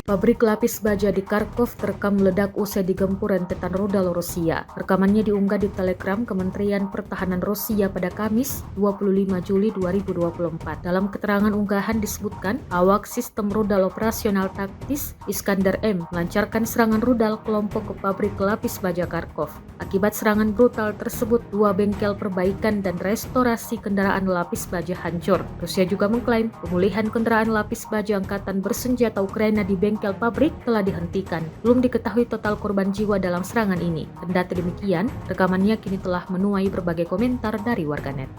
Pabrik lapis baja di Kharkov terekam meledak usai digempur rentetan rudal Rusia. Rekamannya diunggah di Telegram Kementerian Pertahanan Rusia pada Kamis 25 Juli 2024. Dalam keterangan unggahan disebutkan, awak sistem rudal operasional taktis Iskander M melancarkan serangan rudal kelompok ke pabrik lapis baja Kharkov. Akibat serangan brutal tersebut, 2 bengkel perbaikan dan restorasi kendaraan lapis baja hancur. Rusia juga mengklaim pemulihan kendaraan lapis baja angkatan bersenjata Ukraina di bengkel pabrik telah dihentikan. Belum diketahui total korban jiwa dalam serangan ini. Kendati demikian, rekamannya kini telah menuai berbagai komentar dari warganet.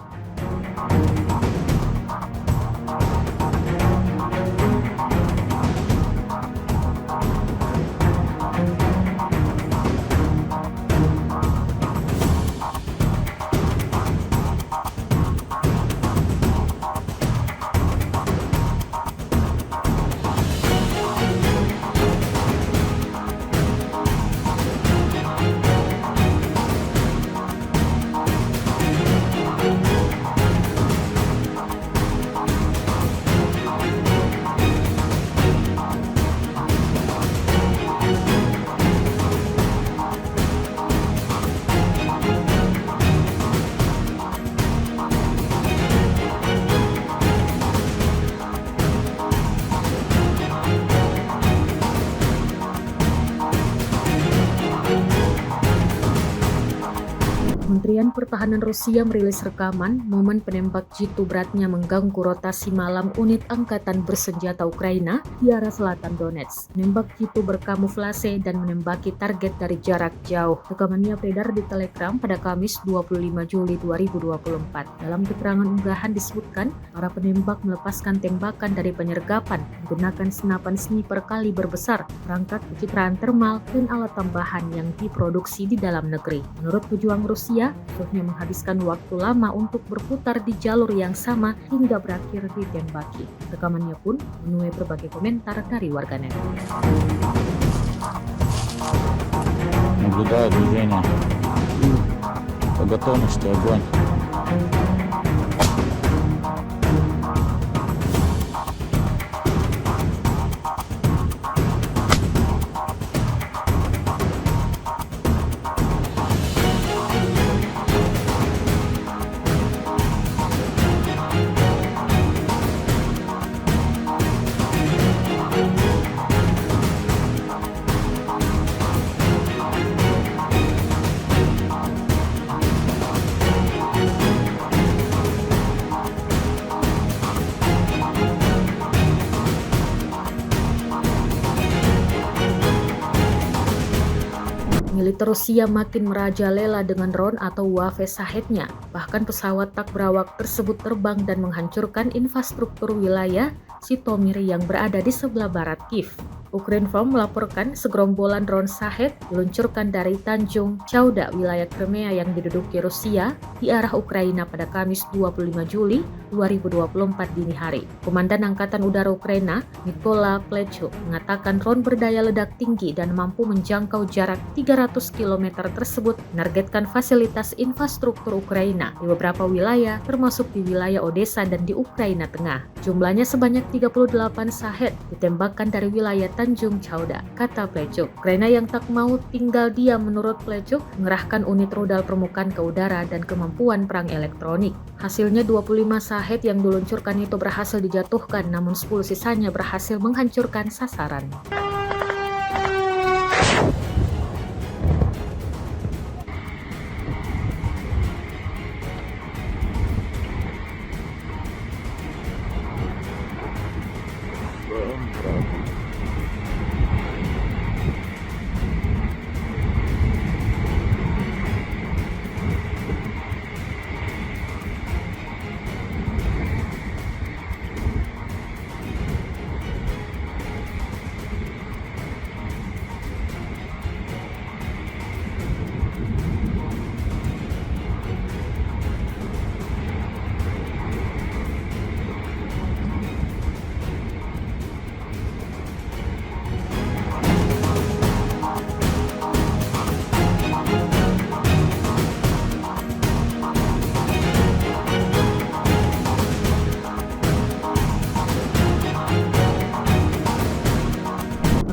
Kementerian Pertahanan Rusia merilis rekaman momen penembak jitu beratnya mengganggu rotasi malam unit angkatan bersenjata Ukraina di arah selatan Donetsk. Penembak jitu berkamuflase dan menembaki target dari jarak jauh. Rekamannya beredar di Telegram pada Kamis 25 Juli 2024. Dalam keterangan unggahan disebutkan, para penembak melepaskan tembakan dari penyergapan menggunakan senapan sniper kaliber besar, perangkat pencitraan termal, dan alat tambahan yang diproduksi di dalam negeri. Menurut pejuang Rusia, musuhnya menghabiskan waktu lama untuk berputar di jalur yang sama hingga berakhir ditembaki. Rekamannya pun menuai berbagai komentar dari warganet. Наблюдаю движение. По готовности огонь. Militer Rusia makin merajalela dengan drone atau UAV Shahed-nya. Bahkan pesawat tak berawak tersebut terbang dan menghancurkan infrastruktur wilayah Zhytomyr yang berada di sebelah barat Kiev. Ukrinform melaporkan segerombolan drone Shahed diluncurkan dari Tanjung Chauda, wilayah Crimea yang diduduki Rusia, di arah Ukraina pada Kamis 25 Juli 2024 dini hari. Komandan Angkatan Udara Ukraina, Mykola Plechuk, mengatakan drone berdaya ledak tinggi dan mampu menjangkau jarak 300 km tersebut menargetkan fasilitas infrastruktur Ukraina di beberapa wilayah, termasuk di wilayah Odessa dan di Ukraina Tengah. Jumlahnya sebanyak 38 Shahed ditembakkan dari wilayah Tanjung Chauda, kata Plechuk. Ukraina yang tak mau tinggal diam menurut Plechuk mengerahkan unit rudal permukaan ke udara dan kemampuan perang elektronik. Hasilnya 25 Shahed yang diluncurkan itu berhasil dijatuhkan, namun 10 sisanya berhasil menghancurkan sasaran.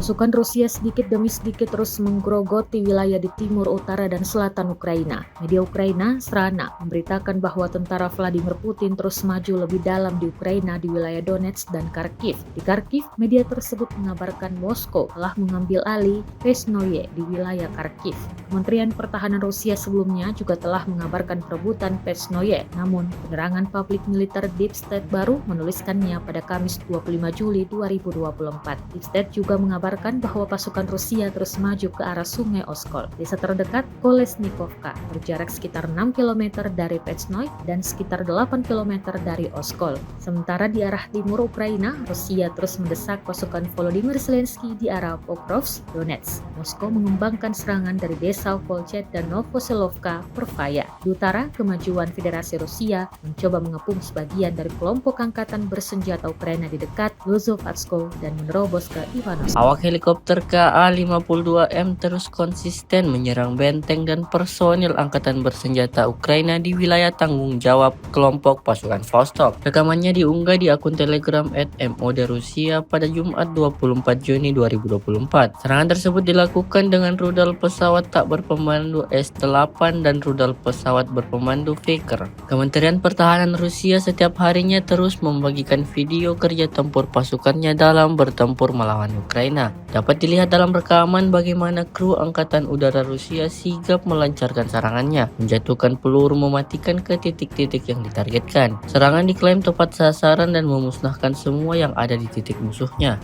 Pasukan Rusia sedikit demi sedikit terus menggerogoti wilayah di timur, utara, dan selatan Ukraina. Media Ukraina, Strana, memberitakan bahwa tentara Vladimir Putin terus maju lebih dalam di Ukraina di wilayah Donetsk dan Kharkiv. Di Kharkiv, media tersebut mengabarkan Moskow telah mengambil alih Pesnoye di wilayah Kharkiv. Kementerian Pertahanan Rusia sebelumnya juga telah mengabarkan perebutan Pesnoye, namun penerangan publik militer Deep State baru menuliskannya pada Kamis 25 Juli 2024. Deep State juga mengabarkan bahwa pasukan Rusia terus maju ke arah Sungai Oskol. Desa terdekat Kolesnikovka berjarak sekitar 6 km dari Pesnoy dan sekitar 8 km dari Oskol. Sementara di arah timur Ukraina, Rusia terus mendesak pasukan Volodymyr Zelensky di arah Pokrovsk, Donetsk. Moskow mengembangkan serangan dari desa Volchet dan Novoselovka, Pervaya. Di utara, kemajuan Federasi Rusia mencoba mengepung sebagian dari kelompok angkatan bersenjata Ukraina di dekat Lozovatsko dan menerobos ke Ivanovsk. Awak helikopter KA-52M terus konsisten menyerang benteng dan personil angkatan bersenjata Ukraina di wilayah tanggung jawab kelompok pasukan Vostok. Rekamannya diunggah di akun Telegram @MOD Rusia pada Jumat 24 Juni 2024. Serangan tersebut dilakukan dengan rudal pesawat tak berpemandu S-8 dan rudal pesawat berpemandu Vicker. Kementerian Pertahanan Rusia setiap harinya terus membagikan video kerja tempur pasukannya dalam bertempur melawan Ukraina. Dapat dilihat dalam rekaman bagaimana kru Angkatan Udara Rusia sigap melancarkan serangannya, menjatuhkan peluru mematikan ke titik-titik yang ditargetkan. Serangan diklaim tepat sasaran dan memusnahkan semua yang ada di titik musuhnya.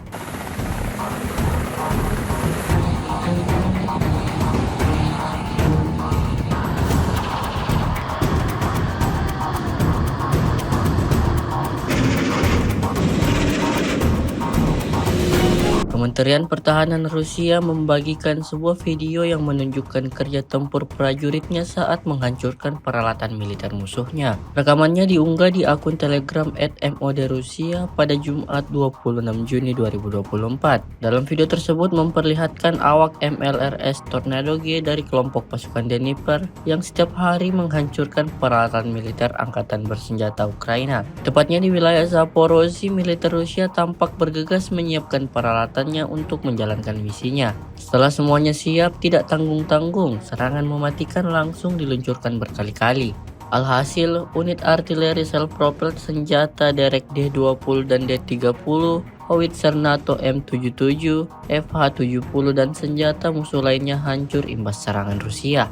Kementerian Pertahanan Rusia membagikan sebuah video yang menunjukkan kerja tempur prajuritnya saat menghancurkan peralatan militer musuhnya. Rekamannya diunggah di akun Telegram @MOD Rusia pada Jumat 26 Juni 2024. Dalam video tersebut memperlihatkan awak MLRS Tornado G dari kelompok pasukan Dnieper yang setiap hari menghancurkan peralatan militer angkatan bersenjata Ukraina. Tepatnya di wilayah Zaporozhye, militer Rusia tampak bergegas menyiapkan peralatannya untuk menjalankan misinya. Setelah semuanya siap, tidak tanggung-tanggung, serangan mematikan langsung diluncurkan berkali-kali. Alhasil, unit artileri self-propelled senjata derek D-20 dan D-30, howitzer NATO M77, FH-70 dan senjata musuh lainnya hancur imbas serangan Rusia.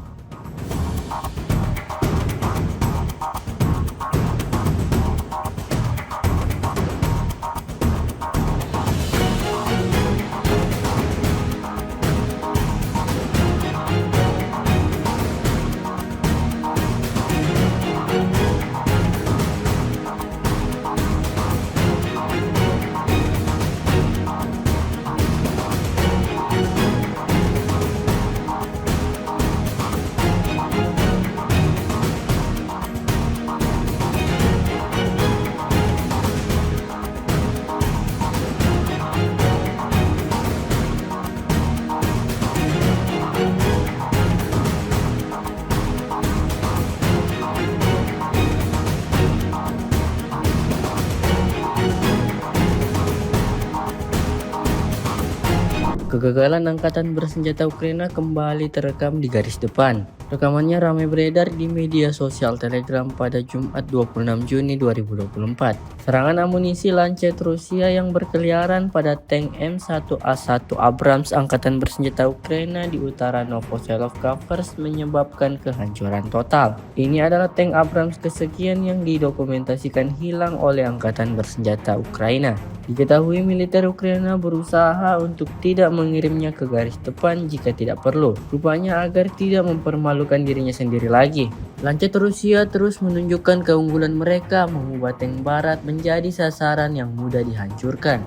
Kegagalan angkatan bersenjata Ukraina kembali terekam di garis depan. Rekamannya ramai beredar di media sosial Telegram pada Jumat 26 Juni 2024. Serangan amunisi Lancet Rusia yang berkeliaran pada tank M1A1 Abrams angkatan bersenjata Ukraina di utara Novoselovka First menyebabkan kehancuran total. Ini adalah tank Abrams kesekian yang didokumentasikan hilang oleh angkatan bersenjata Ukraina. Diketahui militer Ukraina berusaha untuk tidak mengirimnya ke garis depan jika tidak perlu, rupanya agar tidak mempermalukan dirinya sendiri lagi. Lancet Rusia terus menunjukkan keunggulan mereka, mengubah tank barat menjadi sasaran yang mudah dihancurkan.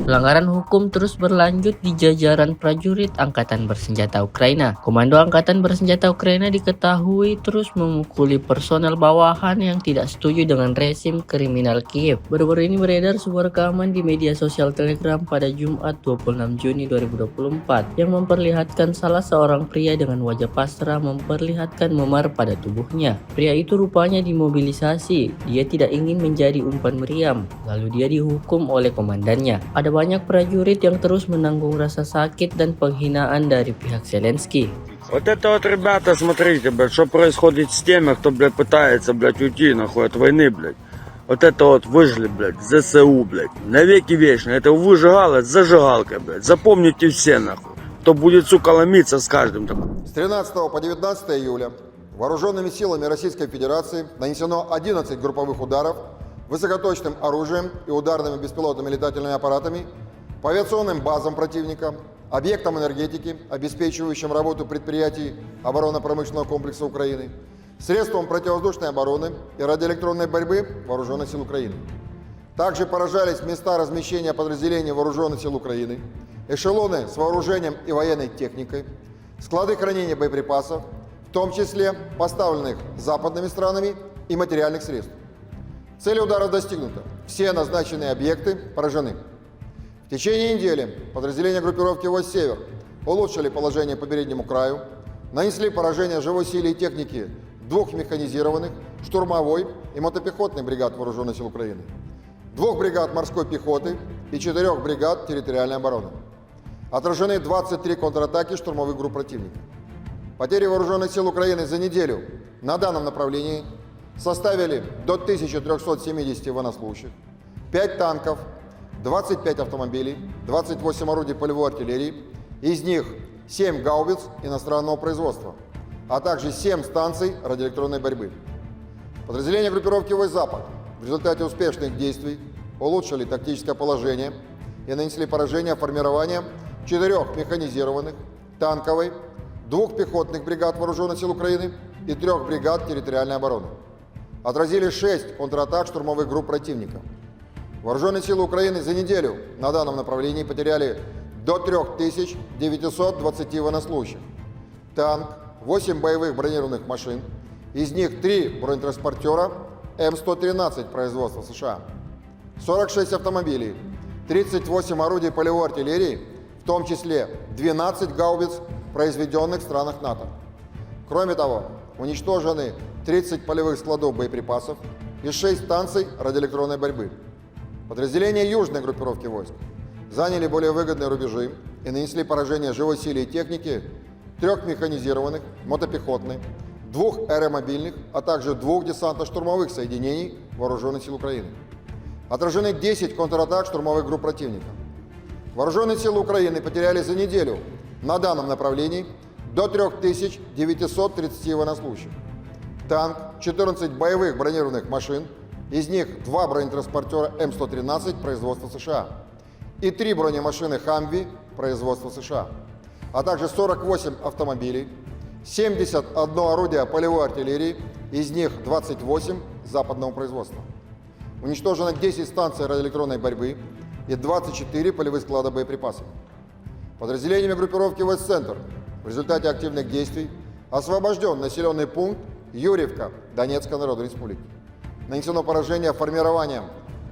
Pelanggaran hukum terus berlanjut di jajaran prajurit Angkatan Bersenjata Ukraina. Komando Angkatan Bersenjata Ukraina diketahui terus memukuli personel bawahan yang tidak setuju dengan rezim kriminal Kiev. Baru-baru ini beredar sebuah rekaman di media sosial Telegram pada Jumat 26 Juni 2024 yang memperlihatkan salah seorang pria dengan wajah pasrah memperlihatkan memar pada tubuhnya. Pria itu rupanya dimobilisasi. Dia tidak ingin menjadi umpan meriam, lalu dia dihukum oleh komandannya. Ada banyak prajurit yang terus menanggung rasa sakit dan penghinaan dari pihak Zelensky. Вот это вот, ребята, смотрите, блядь, что происходит с теми, кто, блядь, пытается, блядь, уйти, нахуй, от войны, блядь. Вот это вот выжили, блядь, ЗСУ, блядь, навеки вечно. Это выжигало с зажигалкой, блядь. Запомните все, нахуй. Кто будет, сука, ломиться с каждым таким. С 13 по 19 июля вооруженными силами Российской Федерации нанесено 11 групповых ударов высокоточным оружием и ударными беспилотными летательными аппаратами по авиационным базам противника, объектам энергетики, обеспечивающим работу предприятий оборонно-промышленного комплекса Украины, средствам противовоздушной обороны и радиоэлектронной борьбы Вооруженных сил Украины. Также поражались места размещения подразделений Вооруженных сил Украины, эшелоны с вооружением и военной техникой, склады хранения боеприпасов, в том числе поставленных западными странами и материальных средств. Цель удара достигнута. Все назначенные объекты поражены. В течение недели подразделения группировки «Войск Север» улучшили положение по переднему краю, нанесли поражение живой силе и технике 2 механизированных, штурмовой и мотопехотной бригад Вооруженных сил Украины, 2 бригад морской пехоты и 4 бригад территориальной обороны. Отражены 23 контратаки штурмовых групп противника. Потери Вооруженных сил Украины за неделю на данном направлении составили до 1370 военнослужащих, 5 танков, 25 автомобилей, 28 орудий полевой артиллерии, из них 7 гаубиц иностранного производства, а также 7 станций радиоэлектронной борьбы. Подразделения группировки «Войск Запад» в результате успешных действий улучшили тактическое положение и нанесли поражение формирования 4 механизированных, танковой, 2 пехотных бригад Вооруженных сил Украины и 3 бригад территориальной обороны. Отразили 6 контратак штурмовых групп противника. Вооруженные силы Украины за неделю на данном направлении потеряли до 3920 военнослужащих, танк, 8 боевых бронированных машин, из них 3 бронетранспортера М113 производства США, 46 автомобилей, 38 орудий полевой артиллерии, в том числе 12 гаубиц, произведенных в странах НАТО. Кроме того, уничтожены 30 полевых складов боеприпасов и 6 станций радиоэлектронной борьбы. Подразделения южной группировки войск заняли более выгодные рубежи и нанесли поражение живой силе и технике 3 механизированных, мотопехотных, 2 аэромобильных, а также 2 десантно-штурмовых соединений Вооруженных сил Украины. Отражены 10 контратак штурмовых групп противника. Вооруженные силы Украины потеряли за неделю на данном направлении до 3930 военнослужащих. Танк, 14 боевых бронированных машин, из них 2 бронетранспортера М113 производства США и 3 бронемашины «Хамви» производства США, а также 48 автомобилей, 71 орудие полевой артиллерии, из них 28 западного производства. Уничтожено 10 станций радиоэлектронной борьбы и 24 полевых склада боеприпасов. Подразделениями группировки «Войск-Центр» в результате активных действий освобожден населенный пункт Юрьевка Донецкой Народной Республики. Нанесено поражение формированием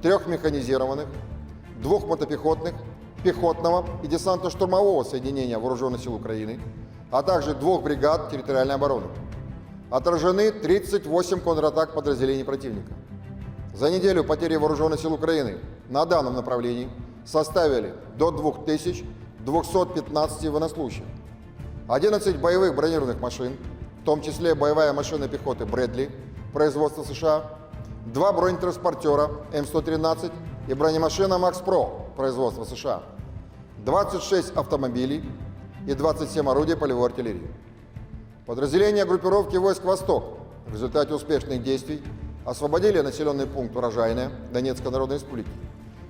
3 механизированных, 2 мотопехотных, пехотного и десантно-штурмового соединения Вооруженных сил Украины, а также 2 бригад территориальной обороны. Отражены 38 контратак подразделений противника. За неделю потери Вооруженных сил Украины на данном направлении составили до 2215 военнослужащих, 11 боевых бронированных машин, в том числе боевая машина пехоты «Брэдли» производства США, 2 бронетранспортера М113 и бронемашина «Макс Про» производства США, 26 автомобилей и 27 орудий полевой артиллерии. Подразделения группировки войск «Восток» в результате успешных действий освободили населенный пункт Урожайное Донецкой Народной Республики,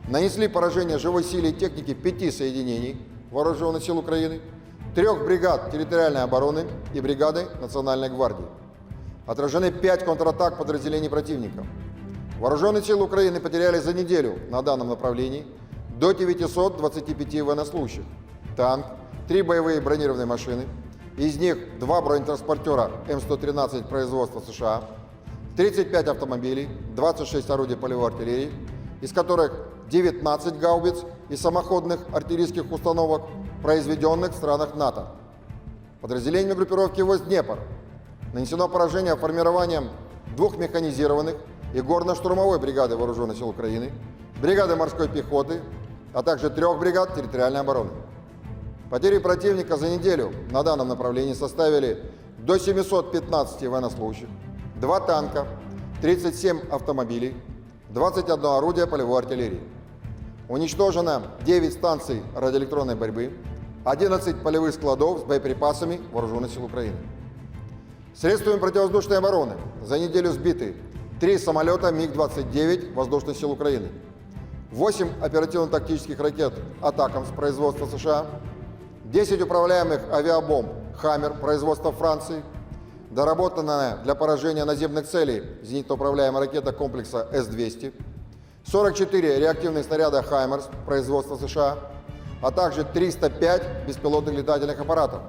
нанесли поражение живой силе и технике 5 соединений Вооруженных сил Украины, 3 бригад территориальной обороны и бригады Национальной гвардии. Отражены 5 контратак подразделений противника. Вооруженные силы Украины потеряли за неделю на данном направлении до 925 военнослужащих, танк, 3 боевые бронированные машины, из них 2 бронетранспортера М113 производства США, 35 автомобилей, 26 орудий полевой артиллерии, из которых 19 гаубиц и самоходных артиллерийских установок, произведенных в странах НАТО. Подразделениями группировки войск «Днепр» нанесено поражение формированием 2 механизированных и горно-штурмовой бригады Вооруженных сил Украины, бригады морской пехоты, а также 3 бригад территориальной обороны. Потери противника за неделю на данном направлении составили до 715 военнослужащих, 2 танка, 37 автомобилей, 21 орудие полевой артиллерии. Уничтожено 9 станций радиоэлектронной борьбы, 11 полевых складов с боеприпасами Вооруженных сил Украины. Средствами противовоздушной обороны за неделю сбиты 3 самолета МиГ-29 Воздушных сил Украины, 8 оперативно-тактических ракет «Атакамс» производства США, 10 управляемых авиабомб «Хаммер» производства Франции, доработанная для поражения наземных целей зенитно-управляемая ракета комплекса С-200, 44 реактивных снаряда «Хаймерс» производства США, а также 305 беспилотных летательных аппаратов,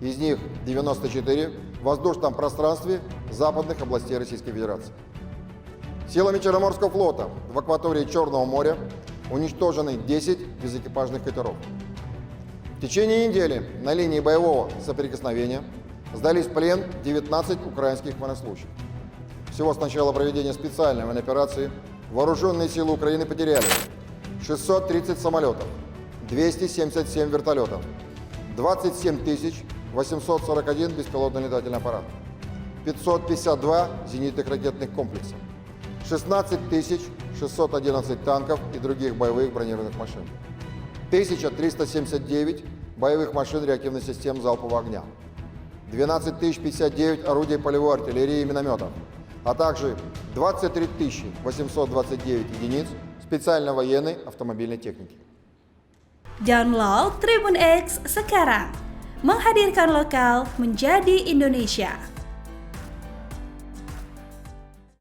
из них 94 в воздушном пространстве западных областей Российской Федерации. Силами Черноморского флота в акватории Черного моря уничтожены 10 безэкипажных катеров. В течение недели на линии боевого соприкосновения сдались в плен 19 украинских военнослужащих. Всего с начала проведения специальной военной операции вооруженные силы Украины потеряли 630 самолетов, 277 вертолетов, 27 841 беспилотный летательный аппарат, 552 зенитных ракетных комплексов, 16 611 танков и других боевых бронированных машин, 1379 боевых машин реактивных систем залпового огня, 12 059 орудий полевой артиллерии и минометов, а также 23 829 единиц специальной военной автомобильной техники. Download Tribun X sekarang, menghadirkan lokal menjadi Indonesia.